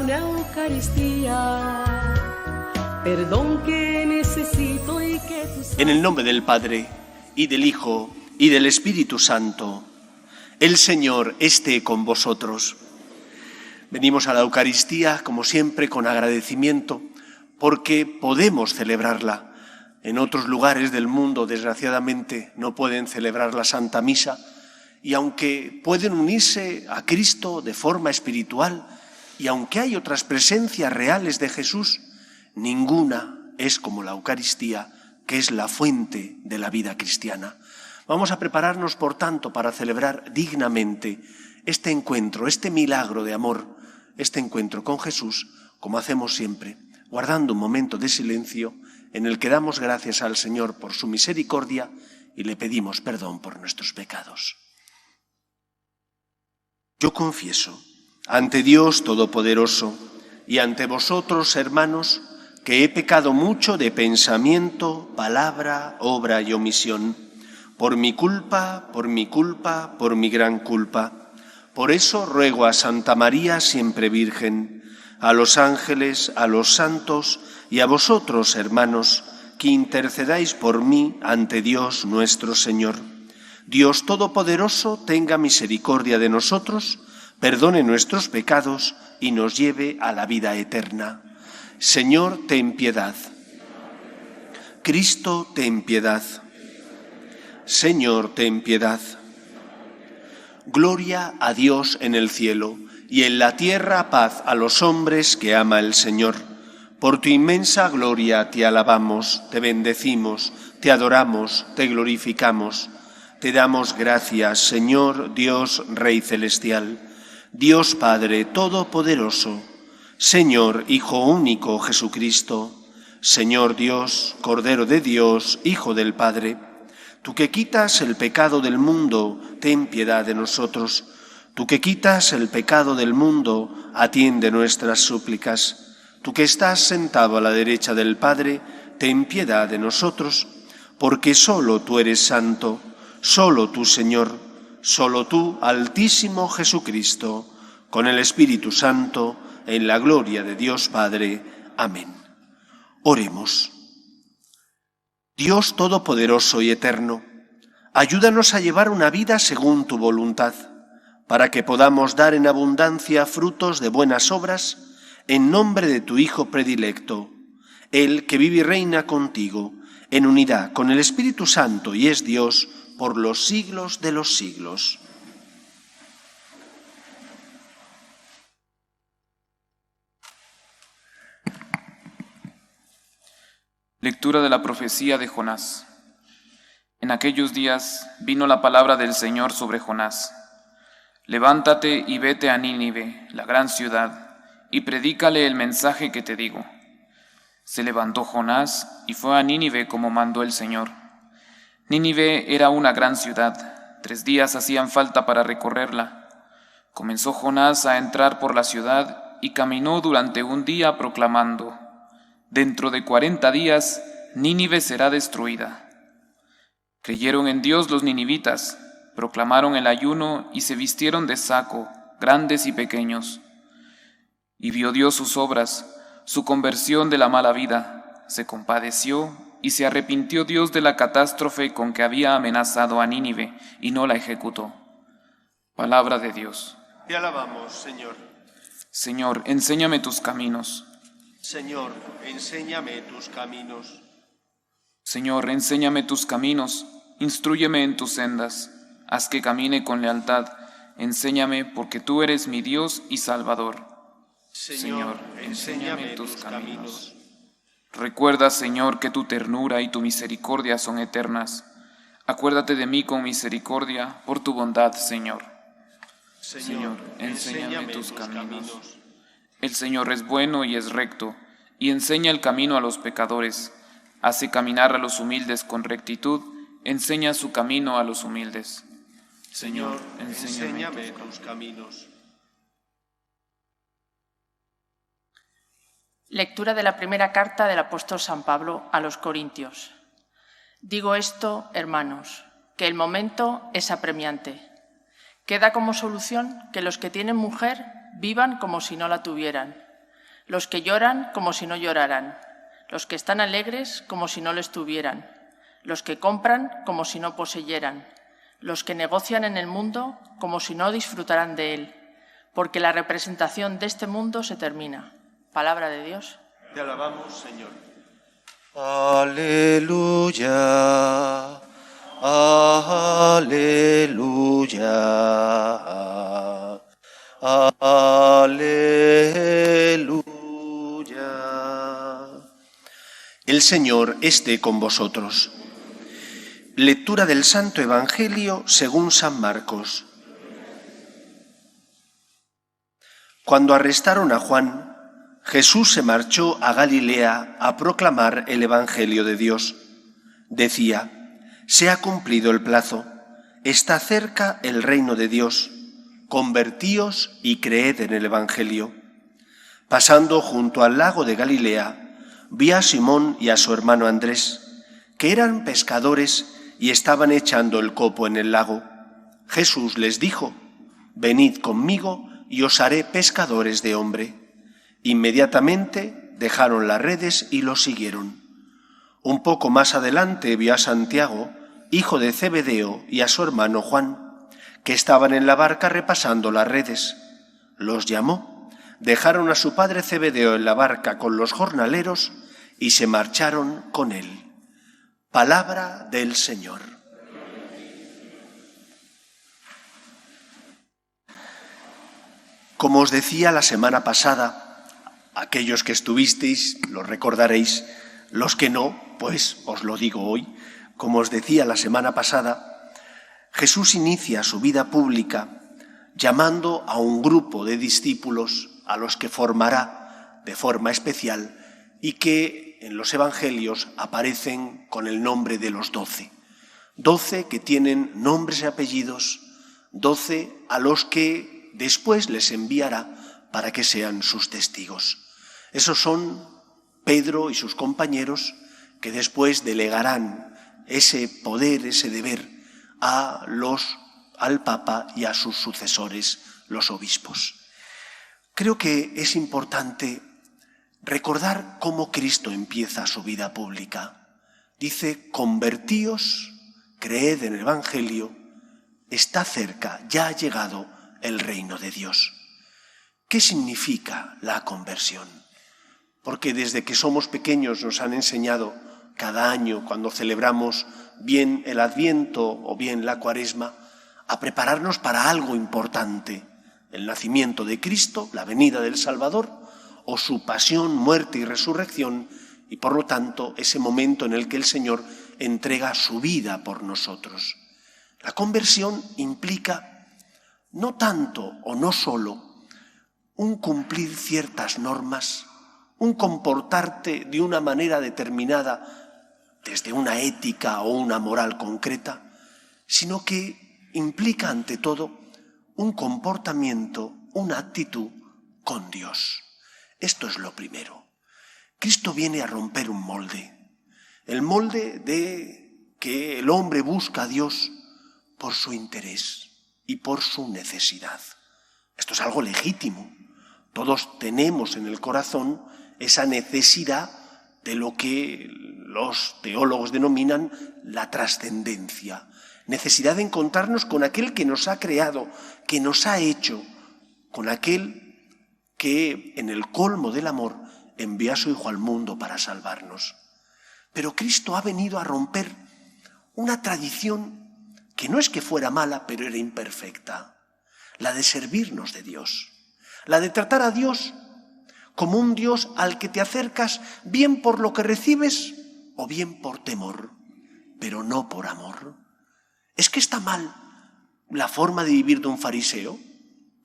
na Eucaristía. Perdón que necesito y que tú sabes. En el nombre del Padre, y del Hijo, y del Espíritu Santo, el Señor esté con vosotros. Venimos a la Eucaristía, como siempre, con agradecimiento, porque podemos celebrarla. En otros lugares del mundo, desgraciadamente, no pueden celebrar la Santa Misa, y aunque pueden unirse a Cristo de forma espiritual, y aunque hay otras presencias reales de Jesús, ninguna es como la Eucaristía, que es la fuente de la vida cristiana. Vamos a prepararnos, por tanto, para celebrar dignamente este encuentro, este milagro de amor, este encuentro con Jesús, como hacemos siempre, guardando un momento de silencio en el que damos gracias al Señor por su misericordia y le pedimos perdón por nuestros pecados. Yo confieso ante Dios Todopoderoso y ante vosotros, hermanos, que he pecado mucho de pensamiento, palabra, obra y omisión, por mi culpa, por mi gran culpa. Por eso ruego a Santa María, siempre Virgen, a los ángeles, a los santos y a vosotros, hermanos, que intercedáis por mí ante Dios nuestro Señor. Dios Todopoderoso tenga misericordia de nosotros, perdone nuestros pecados y nos lleve a la vida eterna. Señor, ten piedad. Cristo, ten piedad. Señor, ten piedad. Gloria a Dios en el cielo, y en la tierra paz a los hombres que ama el Señor. Por tu inmensa gloria te alabamos, te bendecimos, te adoramos, te glorificamos. Te damos gracias, Señor Dios Rey Celestial, Dios Padre Todopoderoso, Señor Hijo único Jesucristo, Señor Dios, Cordero de Dios, Hijo del Padre. Tú que quitas el pecado del mundo, ten piedad de nosotros. Tú que quitas el pecado del mundo, atiende nuestras súplicas. Tú que estás sentado a la derecha del Padre, ten piedad de nosotros, porque solo tú eres santo, solo tú, Señor, solo tú, Altísimo Jesucristo, con el Espíritu Santo, en la gloria de Dios Padre. Amén. Oremos. Dios Todopoderoso y Eterno, ayúdanos a llevar una vida según tu voluntad, para que podamos dar en abundancia frutos de buenas obras, en nombre de tu Hijo predilecto, Él que vive y reina contigo, en unidad con el Espíritu Santo y es Dios por los siglos de los siglos. Lectura de la profecía de Jonás. En aquellos días vino la palabra del Señor sobre Jonás. Levántate y vete a Nínive, la gran ciudad, y predícale el mensaje que te digo. Se levantó Jonás y fue a Nínive como mandó el Señor. Nínive era una gran ciudad, 3 días hacían falta para recorrerla. Comenzó Jonás a entrar por la ciudad y caminó durante un día proclamando: dentro de 40 días, Nínive será destruida. Creyeron en Dios los ninivitas, proclamaron el ayuno y se vistieron de saco, grandes y pequeños. Y vio Dios sus obras, su conversión de la mala vida, se compadeció y se arrepintió Dios de la catástrofe con que había amenazado a Nínive y no la ejecutó. Palabra de Dios. Te alabamos, Señor. Señor, enséñame tus caminos. Señor, enséñame tus caminos. Señor, enséñame tus caminos, instrúyeme en tus sendas, haz que camine con lealtad, enséñame porque tú eres mi Dios y Salvador. Señor, enséñame tus caminos. Recuerda, Señor, que tu ternura y tu misericordia son eternas. Acuérdate de mí con misericordia por tu bondad, Señor. Señor, enséñame tus caminos. El Señor es bueno y es recto, y enseña el camino a los pecadores. Hace caminar a los humildes con rectitud, enseña su camino a los humildes. Señor, enséñame tus caminos. Lectura de la primera carta del apóstol San Pablo a los Corintios. Digo esto, hermanos, que el momento es apremiante. Queda como solución que los que tienen mujer vivan como si no la tuvieran, los que lloran como si no lloraran, los que están alegres como si no lo estuvieran, los que compran como si no poseyeran, los que negocian en el mundo como si no disfrutaran de él, porque la representación de este mundo se termina. Palabra de Dios. Te alabamos, Señor. Aleluya, aleluya, aleluya. El Señor esté con vosotros. Lectura del Santo Evangelio según San Marcos. Cuando arrestaron a Juan, Jesús se marchó a Galilea a proclamar el Evangelio de Dios. Decía: se ha cumplido el plazo, está cerca el reino de Dios, convertíos y creed en el Evangelio. Pasando junto al lago de Galilea, vi a Simón y a su hermano Andrés, que eran pescadores y estaban echando el copo en el lago. Jesús les dijo: venid conmigo y os haré pescadores de hombre. Inmediatamente dejaron las redes y los siguieron. Un poco más adelante vio a Santiago, hijo de Zebedeo, y a su hermano Juan, que estaban en la barca repasando las redes. Los llamó, dejaron a su padre Zebedeo en la barca con los jornaleros y se marcharon con él. Palabra del Señor. Como os decía la semana pasada, aquellos que estuvisteis lo recordaréis, los que no, pues os lo digo hoy. Como os decía la semana pasada, Jesús inicia su vida pública llamando a un grupo de discípulos a los que formará de forma especial y que en los evangelios aparecen con el nombre de los 12. 12 que tienen nombres y apellidos, 12 a los que después les enviará para que sean sus testigos. Esos son Pedro y sus compañeros, que después delegarán ese poder, ese deber al Papa y a sus sucesores, los obispos. Creo que es importante recordar cómo Cristo empieza su vida pública. Dice: convertíos, creed en el Evangelio, está cerca, ya ha llegado el reino de Dios. ¿Qué significa la conversión? Porque desde que somos pequeños nos han enseñado cada año, cuando celebramos bien el Adviento o bien la Cuaresma, a prepararnos para algo importante: el nacimiento de Cristo, la venida del Salvador, o su pasión, muerte y resurrección, y por lo tanto ese momento en el que el Señor entrega su vida por nosotros. La conversión implica no tanto o no solo un cumplir ciertas normas, un comportarte de una manera determinada desde una ética o una moral concreta, sino que implica ante todo un comportamiento, una actitud con Dios. Esto es lo primero. Cristo viene a romper un molde, el molde de que el hombre busca a Dios por su interés y por su necesidad. Esto es algo legítimo. Todos tenemos en el corazón esa necesidad de lo que los teólogos denominan la trascendencia. Necesidad de encontrarnos con aquel que nos ha creado, que nos ha hecho, con aquel que en el colmo del amor envía a su Hijo al mundo para salvarnos. Pero Cristo ha venido a romper una tradición que no es que fuera mala, pero era imperfecta, la de servirnos de Dios, la de tratar a Dios como un Dios al que te acercas bien por lo que recibes o bien por temor, pero no por amor. ¿Es que está mal la forma de vivir de un fariseo?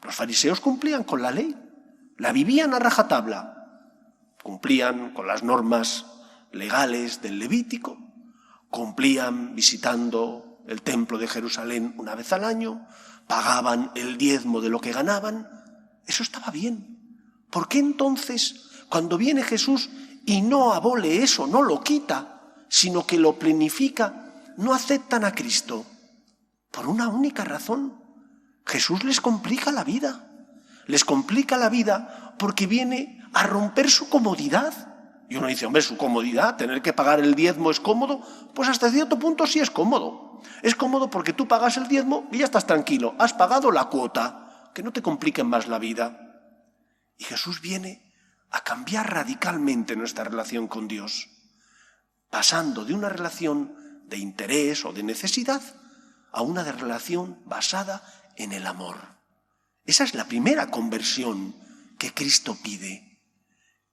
Los fariseos cumplían con la ley, la vivían a rajatabla, cumplían con las normas legales del Levítico, cumplían visitando el templo de Jerusalén una vez al año, pagaban el diezmo de lo que ganaban. Eso estaba bien. ¿Por qué entonces, cuando viene Jesús y no abole eso, no lo quita, sino que lo plenifica, no aceptan a Cristo? Por una única razón: Jesús les complica la vida. Les complica la vida porque viene a romper su comodidad. Y uno dice, hombre, su comodidad, tener que pagar el diezmo es cómodo. Pues hasta cierto punto sí es cómodo. Es cómodo porque tú pagas el diezmo y ya estás tranquilo. Has pagado la cuota, que no te compliquen más la vida. Y Jesús viene a cambiar radicalmente nuestra relación con Dios, pasando de una relación de interés o de necesidad a una relación basada en el amor. Esa es la primera conversión que Cristo pide,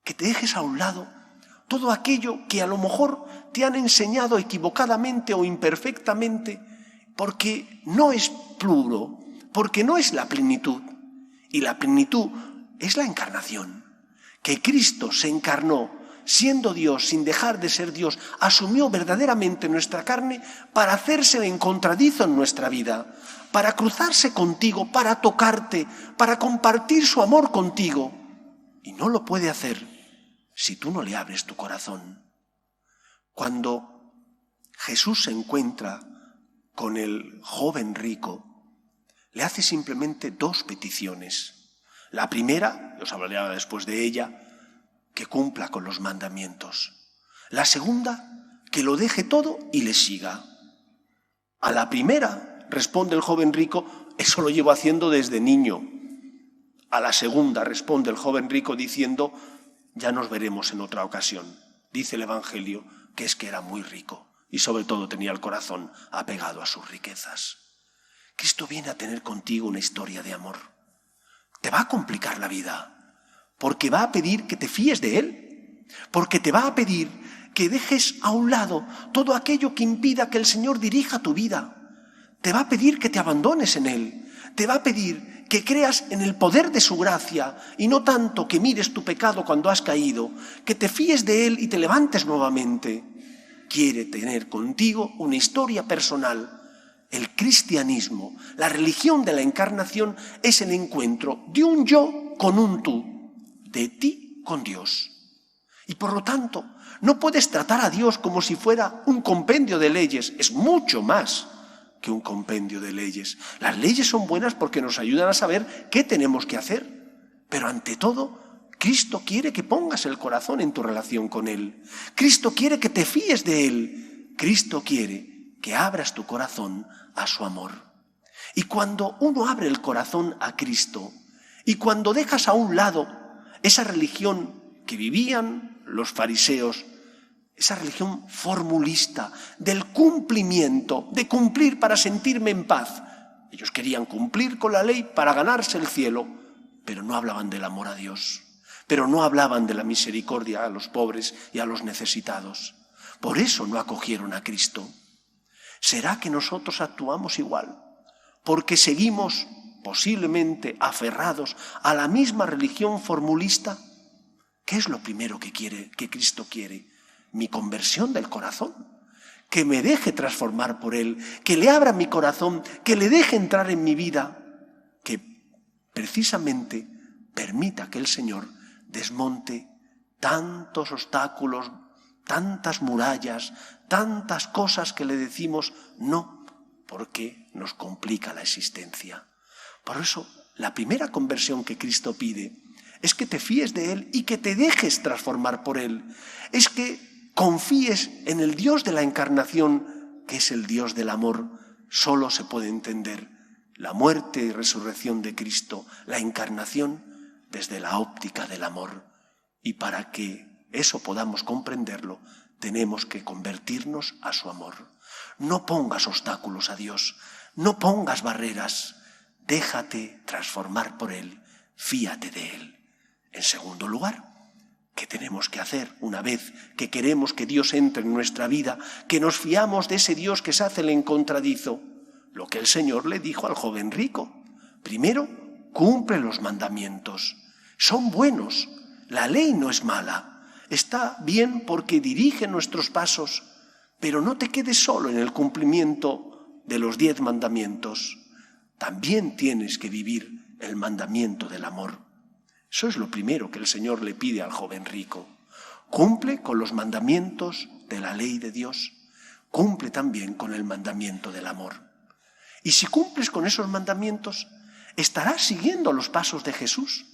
que te dejes a un lado todo aquello que a lo mejor te han enseñado equivocadamente o imperfectamente, porque no es puro, porque no es la plenitud. Y la plenitud es la encarnación, que Cristo se encarnó, siendo Dios, sin dejar de ser Dios, asumió verdaderamente nuestra carne para hacerse encontradizo en nuestra vida, para cruzarse contigo, para tocarte, para compartir su amor contigo. Y no lo puede hacer si tú no le abres tu corazón. Cuando Jesús se encuentra con el joven rico, le hace simplemente dos peticiones. La primera, os hablaré después de ella, que cumpla con los mandamientos. La segunda, que lo deje todo y le siga. A la primera, responde el joven rico, eso lo llevo haciendo desde niño. A la segunda, responde el joven rico diciendo, ya nos veremos en otra ocasión. Dice el Evangelio que es que era muy rico y sobre todo tenía el corazón apegado a sus riquezas. Cristo viene a tener contigo una historia de amor. Te va a complicar la vida, porque va a pedir que te fíes de Él, porque te va a pedir que dejes a un lado todo aquello que impida que el Señor dirija tu vida. Te va a pedir que te abandones en Él, te va a pedir que creas en el poder de su gracia y no tanto que mires tu pecado cuando has caído, que te fíes de Él y te levantes nuevamente. Quiere tener contigo una historia personal. El cristianismo, la religión de la encarnación, es el encuentro de un yo con un tú, de ti con Dios. Y por lo tanto, no puedes tratar a Dios como si fuera un compendio de leyes. Es mucho más que un compendio de leyes. Las leyes son buenas porque nos ayudan a saber qué tenemos que hacer. Pero ante todo, Cristo quiere que pongas el corazón en tu relación con Él. Cristo quiere que te fíes de Él. Cristo quiere que abras tu corazón a su amor. Y cuando uno abre el corazón a Cristo, y cuando dejas a un lado esa religión que vivían los fariseos, esa religión formulista del cumplimiento, de cumplir para sentirme en paz. Ellos querían cumplir con la ley para ganarse el cielo, pero no hablaban del amor a Dios, pero no hablaban de la misericordia a los pobres y a los necesitados. Por eso no acogieron a Cristo. ¿Será que nosotros actuamos igual? Porque seguimos posiblemente aferrados a la misma religión formulista. ¿Qué es lo primero que Cristo quiere? Mi conversión del corazón, que me deje transformar por Él, que le abra mi corazón, que le deje entrar en mi vida, que precisamente permita que el Señor desmonte tantos obstáculos, tantas murallas, tantas cosas que le decimos no, porque nos complica la existencia. Por eso, la primera conversión que Cristo pide es que te fíes de Él y que te dejes transformar por Él. Es que confíes en el Dios de la encarnación, que es el Dios del amor. Solo se puede entender la muerte y resurrección de Cristo, la encarnación, desde la óptica del amor. Y para que eso podamos comprenderlo, tenemos que convertirnos a su amor. No pongas obstáculos a Dios, no pongas barreras, déjate transformar por Él, fíate de Él. En segundo lugar, ¿qué tenemos que hacer una vez que queremos que Dios entre en nuestra vida, que nos fiamos de ese Dios que se hace el encontradizo? Lo que el Señor le dijo al joven rico. Primero, cumple los mandamientos. Son buenos, la ley no es mala, está bien porque dirige nuestros pasos, pero no te quedes solo en el cumplimiento de los 10 mandamientos. También tienes que vivir el mandamiento del amor. Eso es lo primero que el Señor le pide al joven rico. Cumple con los mandamientos de la ley de Dios. Cumple también con el mandamiento del amor. Y si cumples con esos mandamientos, estarás siguiendo los pasos de Jesús,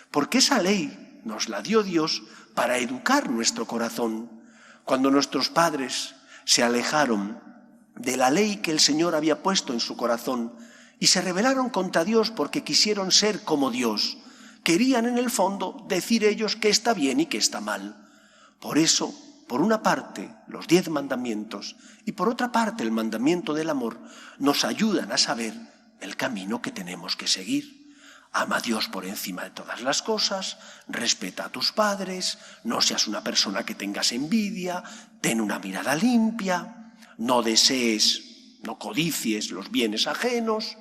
porque esa ley nos la dio Dios para educar nuestro corazón. Cuando nuestros padres se alejaron de la ley que el Señor había puesto en su corazón y se rebelaron contra Dios porque quisieron ser como Dios, querían en el fondo decir ellos que está bien y que está mal. Por eso, por una parte, los 10 mandamientos y por otra parte el mandamiento del amor nos ayudan a saber el camino que tenemos que seguir. Ama a Dios por encima de todas las cosas, respeta a tus padres, no seas una persona que tengas envidia, ten una mirada limpia, no desees, no codicies los bienes ajenos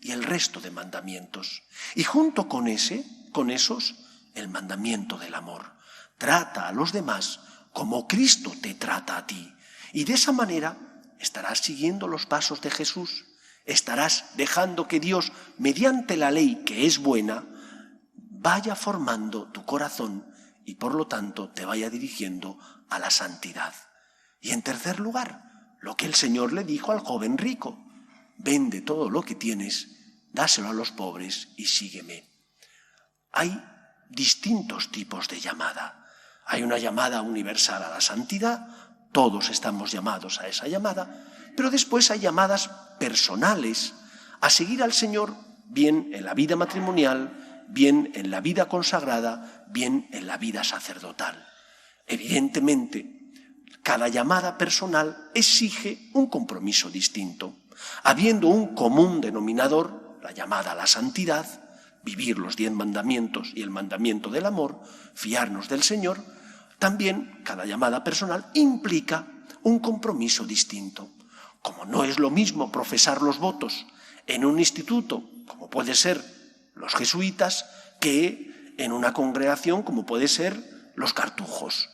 y el resto de mandamientos. Y junto con esos, el mandamiento del amor. Trata a los demás como Cristo te trata a ti. Y de esa manera estarás siguiendo los pasos de Jesús. Estarás dejando que Dios, mediante la ley que es buena, vaya formando tu corazón y por lo tanto te vaya dirigiendo a la santidad. Y en tercer lugar, lo que el Señor le dijo al joven rico: vende todo lo que tienes, dáselo a los pobres y sígueme. Hay distintos tipos de llamada. Hay una llamada universal a la santidad, todos estamos llamados a esa llamada, pero después hay llamadas personales a seguir al Señor, bien en la vida matrimonial, bien en la vida consagrada, bien en la vida sacerdotal. Evidentemente, cada llamada personal exige un compromiso distinto. Habiendo un común denominador, la llamada a la santidad, vivir los 10 mandamientos y el mandamiento del amor, fiarnos del Señor, también cada llamada personal implica un compromiso distinto. Como no es lo mismo profesar los votos en un instituto, como puede ser los jesuitas, que en una congregación como puede ser los cartujos.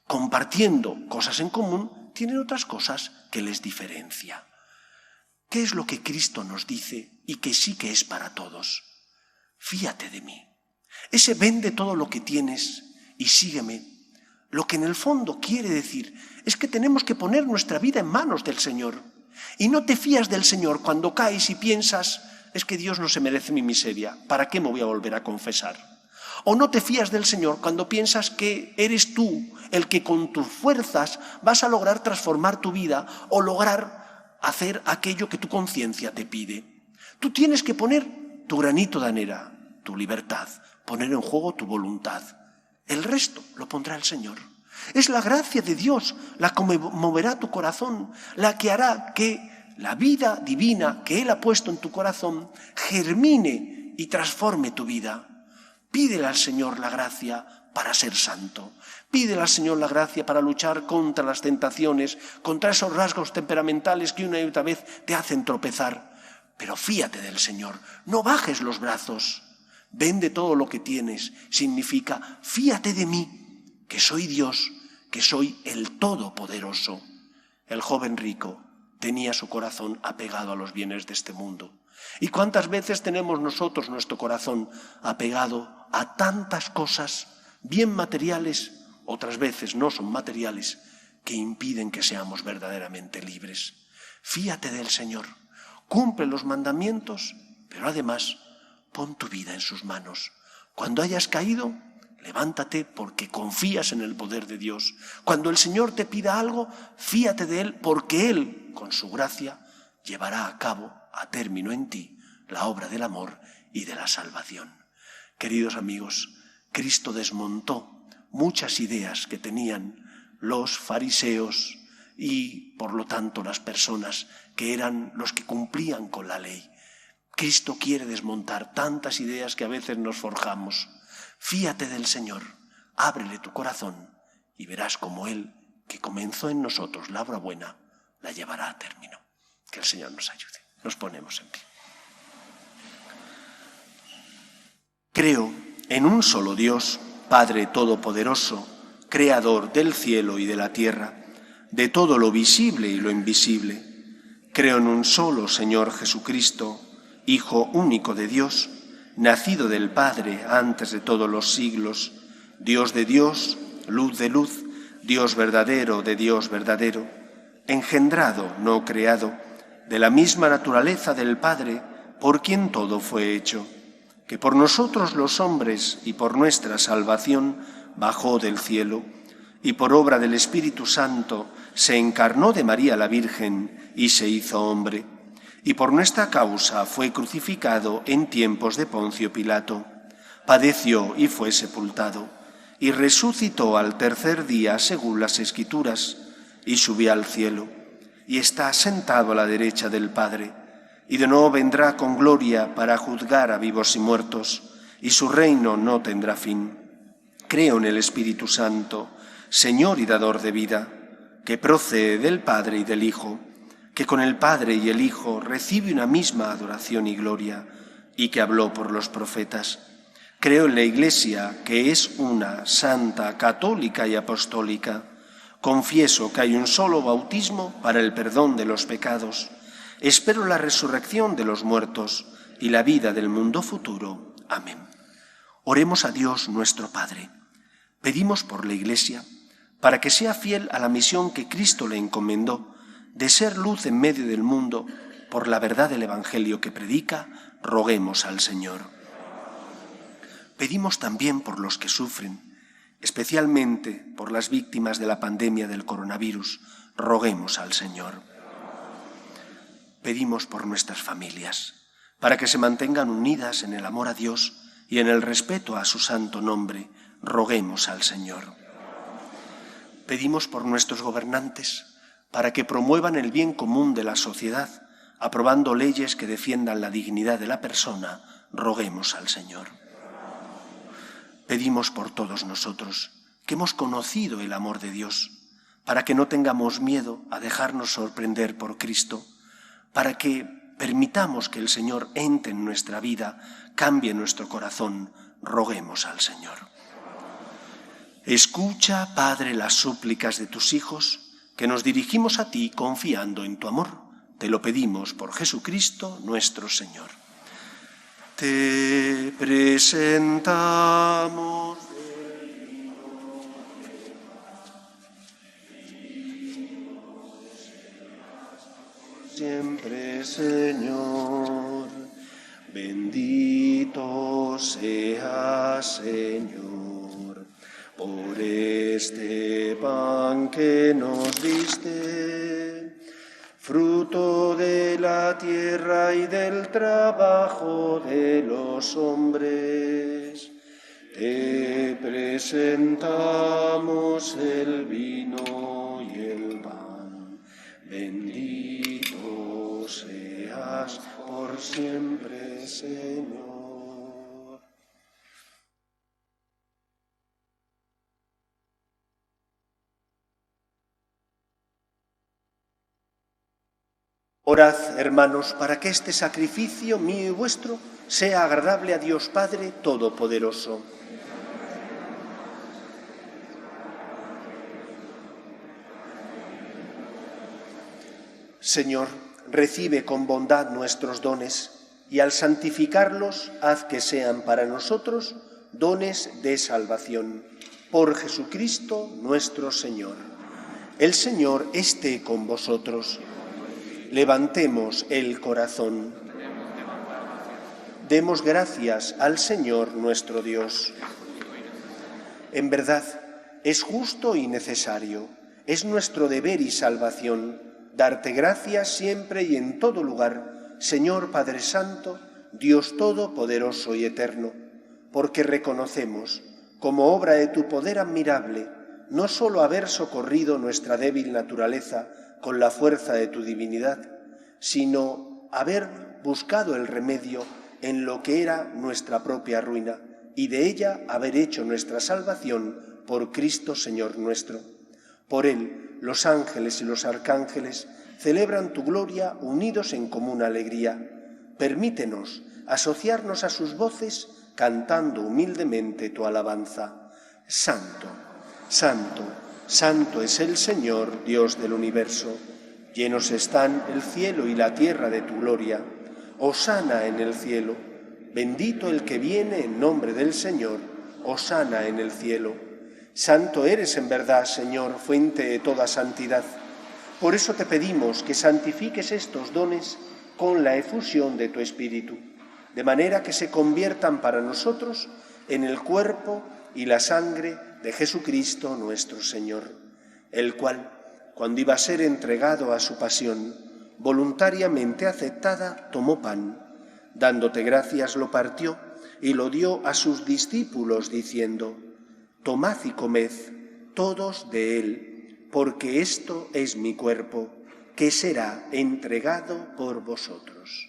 Compartiendo cosas en común, tienen otras cosas que les diferencia. ¿Qué es lo que Cristo nos dice y que sí que es para todos? Fíate de mí. Ese vende todo lo que tienes y sígueme. Lo que en el fondo quiere decir es que tenemos que poner nuestra vida en manos del Señor. Y no te fías del Señor cuando caes y piensas: es que Dios no se merece mi miseria, ¿para qué me voy a volver a confesar? O no te fías del Señor cuando piensas que eres tú el que con tus fuerzas vas a lograr transformar tu vida o lograr hacer aquello que tu conciencia te pide. Tú tienes que poner tu granito de arena, tu libertad, poner en juego tu voluntad. El resto lo pondrá el Señor. Es la gracia de Dios la que moverá tu corazón, la que hará que la vida divina que Él ha puesto en tu corazón germine y transforme tu vida. Pídele al Señor la gracia para ser santo. Pídele al Señor la gracia para luchar contra las tentaciones, contra esos rasgos temperamentales que una y otra vez te hacen tropezar. Pero fíate del Señor, no bajes los brazos. Vende todo lo que tienes significa fíate de mí, que soy Dios, que soy el Todopoderoso. El joven rico tenía su corazón apegado a los bienes de este mundo. ¿Y cuántas veces tenemos nosotros nuestro corazón apegado a tantas cosas, bien materiales, otras veces no son materiales, que impiden que seamos verdaderamente libres? Fíate del Señor, cumple los mandamientos, pero además pon tu vida en sus manos. Cuando hayas caído, levántate porque confías en el poder de Dios. Cuando el Señor te pida algo, fíate de Él porque Él, con su gracia, llevará a cabo, a término en ti, la obra del amor y de la salvación. Queridos amigos, Cristo desmontó muchas ideas que tenían los fariseos y, por lo tanto, las personas que eran los que cumplían con la ley. Cristo quiere desmontar tantas ideas que a veces nos forjamos. Fíate del Señor, ábrele tu corazón y verás cómo Él, que comenzó en nosotros la obra buena, la llevará a término. Que el Señor nos ayude. Nos ponemos en pie. Creo en un solo Dios, Padre Todopoderoso, Creador del cielo y de la tierra, de todo lo visible y lo invisible. Creo en un solo Señor Jesucristo, Hijo único de Dios, nacido del Padre antes de todos los siglos, Dios de Dios, luz de luz, Dios verdadero de Dios verdadero, engendrado, no creado, de la misma naturaleza del Padre, por quien todo fue hecho, que por nosotros los hombres y por nuestra salvación bajó del cielo, y por obra del Espíritu Santo se encarnó de María la Virgen y se hizo hombre, y por nuestra causa fue crucificado en tiempos de Poncio Pilato, padeció y fue sepultado, y resucitó al tercer día según las Escrituras, y subió al cielo, y está sentado a la derecha del Padre, y de nuevo vendrá con gloria para juzgar a vivos y muertos, y su reino no tendrá fin. Creo en el Espíritu Santo, Señor y dador de vida, que procede del Padre y del Hijo, que con el Padre y el Hijo recibe una misma adoración y gloria, y que habló por los profetas. Creo en la Iglesia, que es una, santa, católica y apostólica. Confieso que hay un solo bautismo para el perdón de los pecados. Espero la resurrección de los muertos y la vida del mundo futuro. Amén. Oremos a Dios nuestro Padre. Pedimos por la Iglesia, para que sea fiel a la misión que Cristo le encomendó, de ser luz en medio del mundo, por la verdad del Evangelio que predica, roguemos al Señor. Pedimos también por los que sufren, especialmente por las víctimas de la pandemia del coronavirus, roguemos al Señor. Pedimos por nuestras familias, para que se mantengan unidas en el amor a Dios y en el respeto a su santo nombre, roguemos al Señor. Pedimos por nuestros gobernantes, para que promuevan el bien común de la sociedad, aprobando leyes que defiendan la dignidad de la persona, roguemos al Señor. Pedimos por todos nosotros, que hemos conocido el amor de Dios, para que no tengamos miedo a dejarnos sorprender por Cristo, para que permitamos que el Señor entre en nuestra vida, cambie nuestro corazón, roguemos al Señor. Escucha, Padre, las súplicas de tus hijos, que nos dirigimos a ti confiando en tu amor. Te lo pedimos por Jesucristo nuestro Señor. Te presentamos siempre, Señor. Bendito seas, Señor, por este pan que nos diste, fruto de la tierra y del trabajo de los hombres. Te presentamos el vino y el pan. Bendito seas por siempre, Señor. Orad, hermanos, para que este sacrificio mío y vuestro sea agradable a Dios Padre Todopoderoso. Señor, recibe con bondad nuestros dones y al santificarlos haz que sean para nosotros dones de salvación. Por Jesucristo nuestro Señor. El Señor esté con vosotros. Levantemos el corazón. Demos gracias al Señor nuestro Dios. En verdad, es justo y necesario, es nuestro deber y salvación, darte gracias siempre y en todo lugar, Señor Padre Santo, Dios Todopoderoso y Eterno, porque reconocemos, como obra de tu poder admirable, no solo haber socorrido nuestra débil naturaleza con la fuerza de tu divinidad, sino haber buscado el remedio en lo que era nuestra propia ruina, y de ella haber hecho nuestra salvación por Cristo Señor nuestro. Por Él, los ángeles y los arcángeles celebran tu gloria unidos en común alegría. Permítenos asociarnos a sus voces cantando humildemente tu alabanza. Santo, santo, santo es el Señor, Dios del universo. Llenos están el cielo y la tierra de tu gloria. Hosana en el cielo. Bendito el que viene en nombre del Señor. Hosana en el cielo. Santo eres en verdad, Señor, fuente de toda santidad. Por eso te pedimos que santifiques estos dones con la efusión de tu Espíritu, de manera que se conviertan para nosotros en el cuerpo y la sangre de Jesucristo nuestro Señor, el cual, cuando iba a ser entregado a su pasión, voluntariamente aceptada, tomó pan, dándote gracias lo partió y lo dio a sus discípulos, diciendo: tomad y comed todos de él, porque esto es mi cuerpo, que será entregado por vosotros.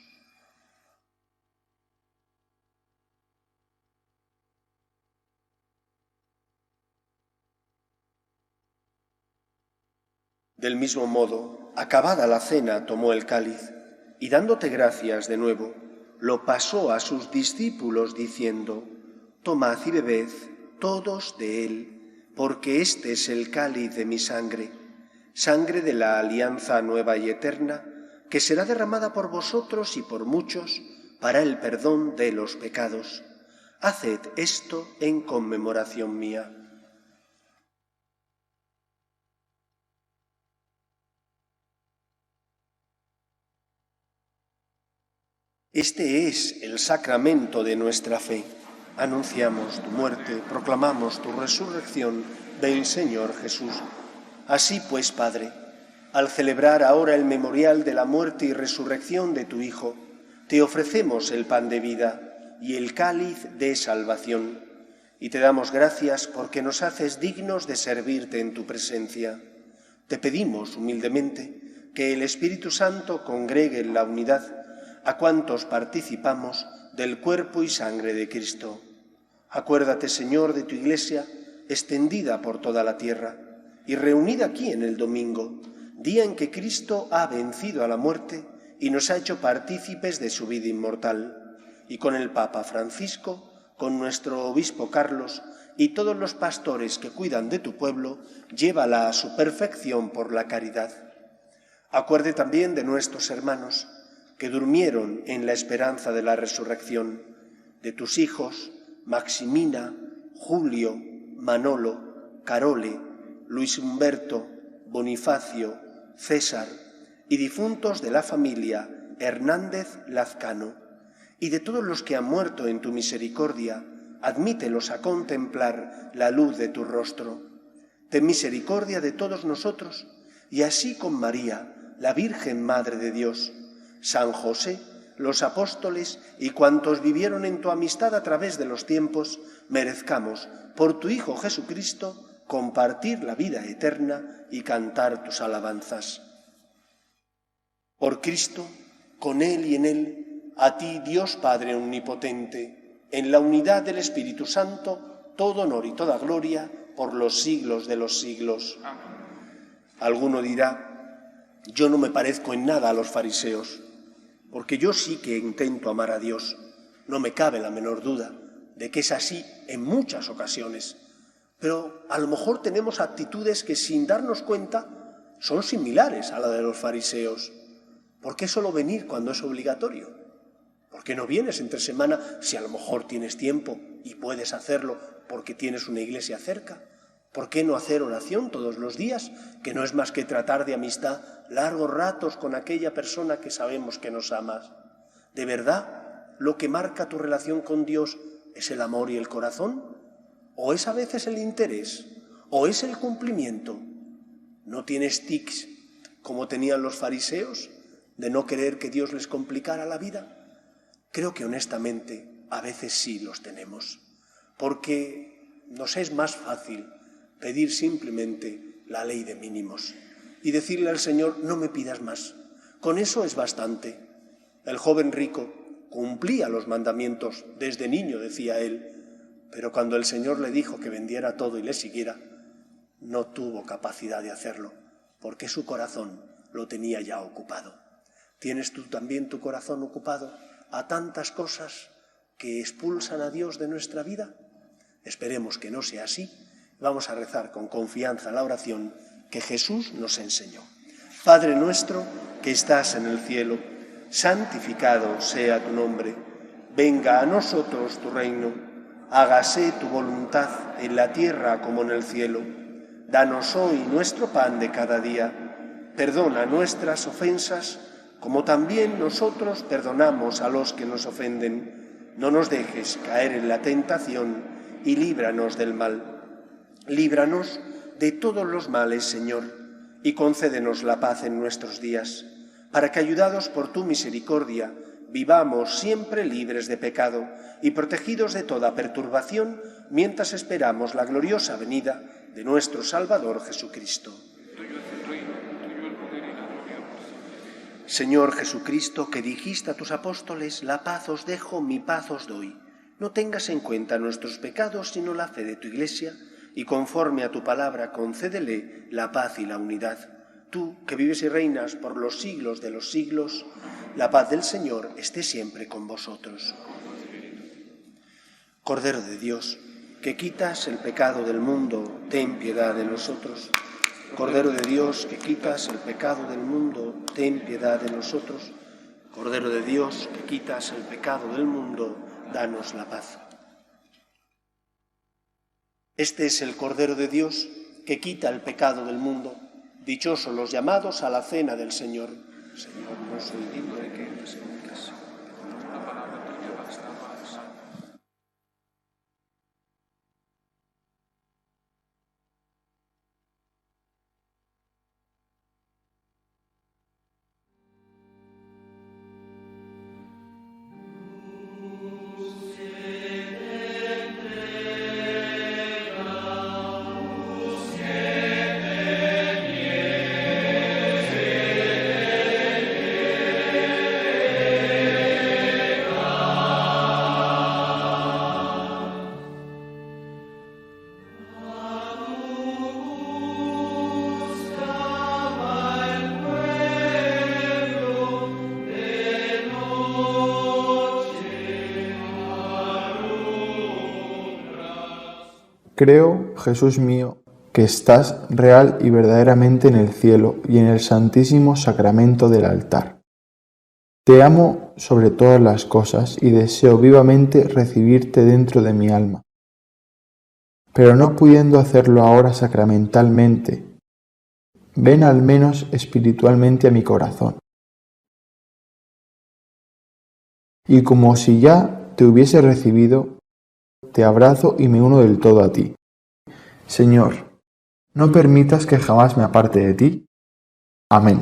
Del mismo modo, acabada la cena, tomó el cáliz, y dándote gracias de nuevo, lo pasó a sus discípulos, diciendo: tomad y bebed todos de él, porque este es el cáliz de mi sangre, sangre de la alianza nueva y eterna, que será derramada por vosotros y por muchos para el perdón de los pecados. Haced esto en conmemoración mía. Este es el sacramento de nuestra fe. Anunciamos tu muerte, proclamamos tu resurrección. Ven, Señor Jesús. Así pues, Padre, al celebrar ahora el memorial de la muerte y resurrección de tu Hijo, te ofrecemos el pan de vida y el cáliz de salvación, y te damos gracias porque nos haces dignos de servirte en tu presencia. Te pedimos humildemente que el Espíritu Santo congregue en la unidad a cuantos participamos del cuerpo y sangre de Cristo. Acuérdate, Señor, de tu Iglesia, extendida por toda la tierra, y reunida aquí en el domingo, día en que Cristo ha vencido a la muerte y nos ha hecho partícipes de su vida inmortal, y con el Papa Francisco, con nuestro obispo Carlos y todos los pastores que cuidan de tu pueblo, llévala a su perfección por la caridad. Acuerde también de nuestros hermanos que durmieron en la esperanza de la resurrección, de tus hijos Maximina, Julio, Manolo, Carole, Luis Humberto, Bonifacio, César, y difuntos de la familia Hernández Lazcano, y de todos los que han muerto en tu misericordia, admítelos a contemplar la luz de tu rostro. Ten misericordia de todos nosotros, y así con María, la Virgen Madre de Dios, San José, los apóstoles y cuantos vivieron en tu amistad a través de los tiempos, merezcamos, por tu Hijo Jesucristo, compartir la vida eterna y cantar tus alabanzas. Por Cristo, con Él y en Él, a ti, Dios Padre omnipotente, en la unidad del Espíritu Santo, todo honor y toda gloria por los siglos de los siglos. Alguno dirá: yo no me parezco en nada a los fariseos, porque yo sí que intento amar a Dios. No me cabe la menor duda de que es así en muchas ocasiones, pero a lo mejor tenemos actitudes que sin darnos cuenta son similares a la de los fariseos. ¿Por qué solo venir cuando es obligatorio? ¿Por qué no vienes entre semana si a lo mejor tienes tiempo y puedes hacerlo porque tienes una iglesia cerca? ¿Por qué no hacer oración todos los días, que no es más que tratar de amistad largos ratos con aquella persona que sabemos que nos amas? ¿De verdad lo que marca tu relación con Dios es el amor y el corazón? ¿O es a veces el interés? ¿O es el cumplimiento? ¿No tienes tics como tenían los fariseos de no querer que Dios les complicara la vida? Creo que honestamente a veces sí los tenemos, porque nos es más fácil pedir simplemente la ley de mínimos y decirle al Señor: no me pidas más, con eso es bastante. El joven rico cumplía los mandamientos desde niño, decía él, pero cuando el Señor le dijo que vendiera todo y le siguiera, no tuvo capacidad de hacerlo, porque su corazón lo tenía ya ocupado. ¿Tienes tú también tu corazón ocupado a tantas cosas que expulsan a Dios de nuestra vida? Esperemos que no sea así. Vamos a rezar con confianza la oración que Jesús nos enseñó. Padre nuestro que estás en el cielo, santificado sea tu nombre. Venga a nosotros tu reino. Hágase tu voluntad en la tierra como en el cielo. Danos hoy nuestro pan de cada día. Perdona nuestras ofensas, como también nosotros perdonamos a los que nos ofenden. No nos dejes caer en la tentación y líbranos del mal. Líbranos de todos los males, Señor, y concédenos la paz en nuestros días, para que, ayudados por tu misericordia, vivamos siempre libres de pecado y protegidos de toda perturbación, mientras esperamos la gloriosa venida de nuestro Salvador Jesucristo. Señor Jesucristo, que dijiste a tus apóstoles: la paz os dejo, mi paz os doy. No tengas en cuenta nuestros pecados, sino la fe de tu Iglesia, y conforme a tu palabra concédele la paz y la unidad. Tú, que vives y reinas por los siglos de los siglos, la paz del Señor esté siempre con vosotros. Cordero de Dios, que quitas el pecado del mundo, ten piedad de nosotros. Cordero de Dios, que quitas el pecado del mundo, ten piedad de nosotros. Cordero de Dios, que quitas el pecado del mundo, danos la paz. Este es el Cordero de Dios, que quita el pecado del mundo. Dichosos los llamados a la cena del Señor. Señor, no soy digno de que entres en mi casa. Creo, Jesús mío, que estás real y verdaderamente en el cielo y en el santísimo sacramento del altar. Te amo sobre todas las cosas y deseo vivamente recibirte dentro de mi alma. Pero no pudiendo hacerlo ahora sacramentalmente, ven al menos espiritualmente a mi corazón. Y como si ya te hubiese recibido, te abrazo y me uno del todo a ti. Señor, no permitas que jamás me aparte de ti. Amén.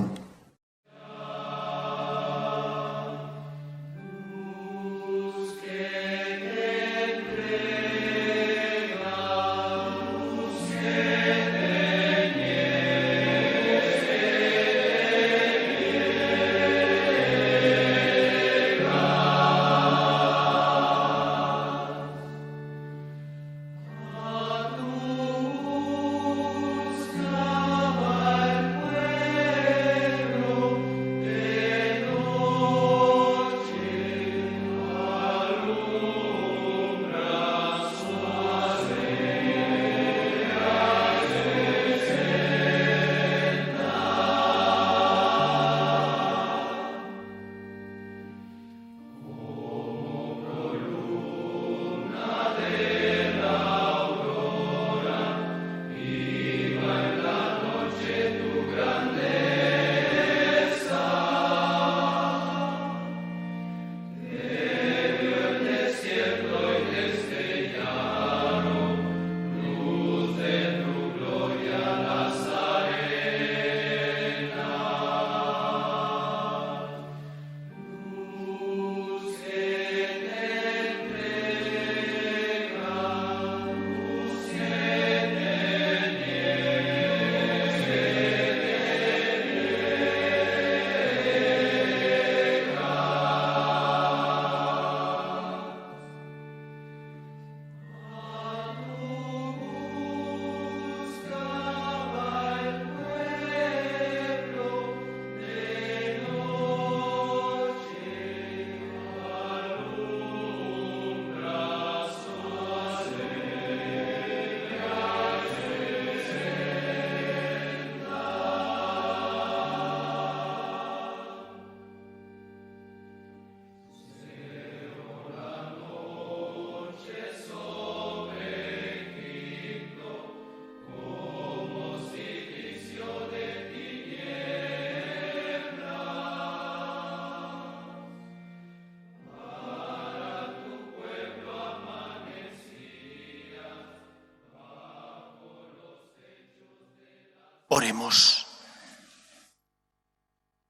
Oremos.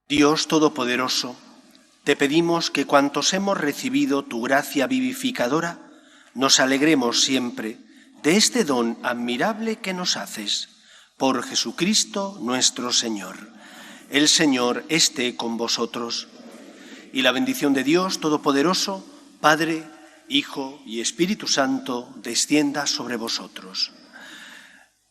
Dios Todopoderoso, te pedimos que cuantos hemos recibido tu gracia vivificadora, nos alegremos siempre de este don admirable que nos haces. Por Jesucristo nuestro Señor. El Señor esté con vosotros. Y la bendición de Dios Todopoderoso, Padre, Hijo y Espíritu Santo, descienda sobre vosotros.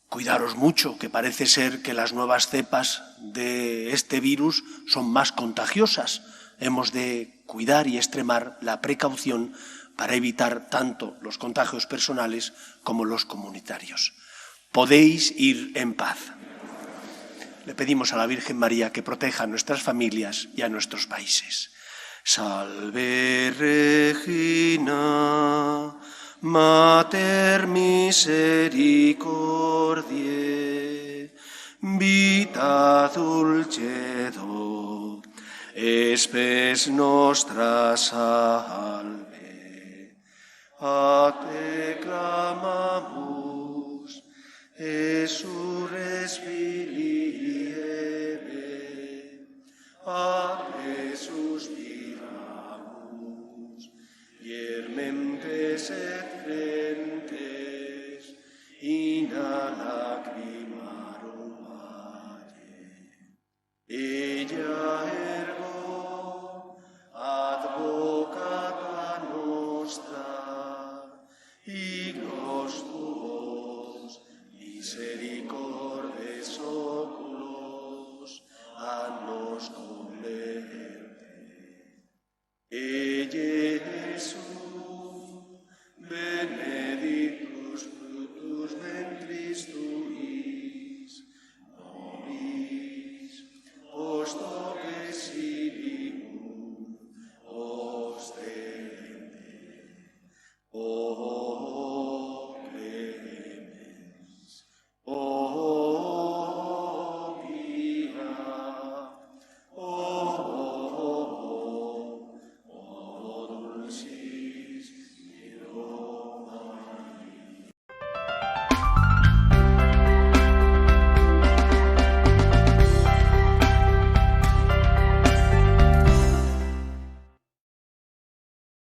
Cuidaros mucho, que parece ser que las nuevas cepas de este virus son más contagiosas. Hemos de cuidar y extremar la precaución para evitar tanto los contagios personales como los comunitarios. Podéis ir en paz. Le pedimos a la Virgen María que proteja a nuestras familias y a nuestros países. Salve Regina, Mater misericordiae, vita dulcedo, spes nostra salve. A te clamamus, Jesús filiere, a te suspiramus, hiermentes et frentes, in